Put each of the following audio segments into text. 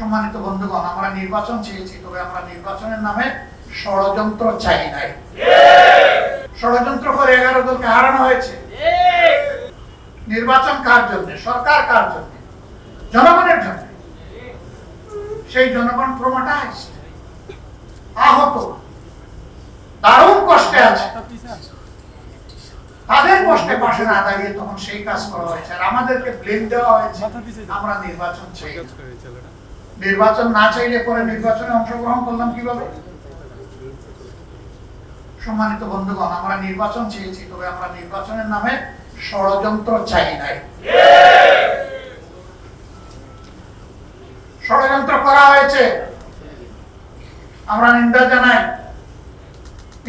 সম্মানিত বন্ধুগণ, আমরা নির্বাচন চেয়েছি, তবে আমরা নির্বাচনের নামে ষড়যন্ত্র চাই নাই। ষড়যন্ত্র করে 11 দলকে হারানো হয়েছে। নির্বাচন কার জন্য? সরকার কার জন্য? জনগণের জন্য। সেই জনগণ ট্রমাটাইজড, আহত, দারুণ কষ্টে আছে। তাদের কষ্টে পাশে না দাঁড়িয়ে তখন সেই কাজ করা হয়েছে, আর আমাদেরকে ব্লেম দেওয়া হয়েছে আমরা নির্বাচন চাই। নির্বাচন না চাইলে পরে নির্বাচনে অংশগ্রহণ করলাম কিভাবে? সম্মানিত বন্ধুগণ, আমরা নির্বাচন চেয়েছি, তবে আমরা নির্বাচনের নামে ষড়যন্ত্র চাই নাই। ষড়যন্ত্র করা হয়েছে, আমরা নিন্দা জানাই।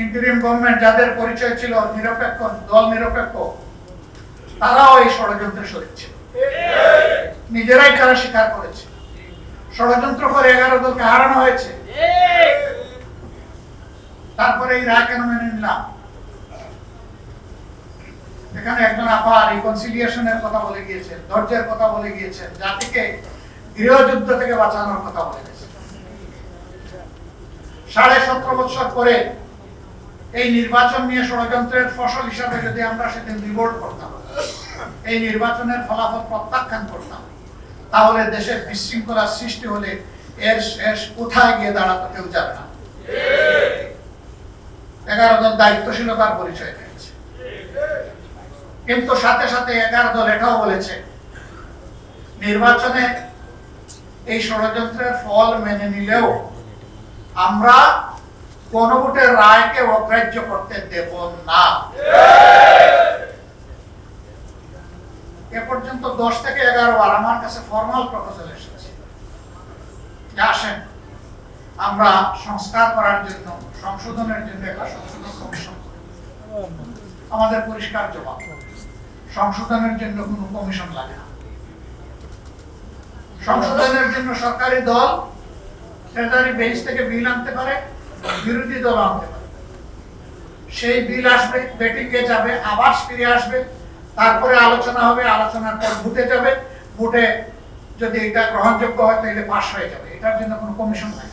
ইন্টারিম গভর্নমেন্ট যাদের পরিচয় ছিল নিরপেক্ষ, দল নিরপেক্ষ, তারাও এই ষড়যন্ত্রে শরীক ছিল। নিজেরাই তারা স্বীকার করেছে ষড়যন্ত্র করে 11 দলকে হারানো হয়েছে। তারপরে এই রায় কেন মেনে নিলাম? এখানে একজন আপা রিকনসিলিয়েশনের কথা বলে গিয়েছেন, ধৈর্যের কথা বলে গিয়েছেন, জাতিকে গৃহযুদ্ধ থেকে বাঁচানোর কথা বলে গেছেন। 17.5 বছর পরে এই নির্বাচন নিয়ে ষড়যন্ত্রের ফসল হিসাবে যদি আমরা সেদিন রিপোর্ট করতাম, এই নির্বাচনের ফলাফল প্রত্যাখ্যান করতাম, তাহলে দেশের বিশৃঙ্খলার সৃষ্টি হলে এর শেষ কোথায় গিয়ে দাঁড়াতো কেউ জানে না। 11 দল দায়িত্বশীলতার পরিচয় দিয়েছে, কিন্তু সাথে সাথে 11 দল এটাও বলেছে নির্বাচনে এই ষড়যন্ত্রের ফল মেনে নিলেও আমরা গণভোটের রায়কে অগ্রাহ্য করতে দেব না। এ পর্যন্ত 10 থেকে 11 বার আমার কাছে ফর্মাল প্রপোজাল এসেছে, আসেন আমরা সংস্কার করার জন্য, সংশোধনের জন্য একটা সংশোধন কমিশন। আমাদের পরিষ্কার জবাব, সংশোধনের জন্য কোনো কমিশন লাগে না। সংশোধনের জন্য সরকারি দল ট্রেজারি বেঞ্চ থেকে বিল আনতে পারে, বিরোধী দল আনতে পারে। সেই বিল আসবে, বেটিংয়ে যাবে, আবার ফিরে আসবে, তারপরে আলোচনা হবে, আলোচনার পর ভোটে যাবে, ভোটে যদি এটা গ্রহণযোগ্য হয় তাহলে পাস হয়ে যাবে। এটার জন্য কোনো কমিশন নাই।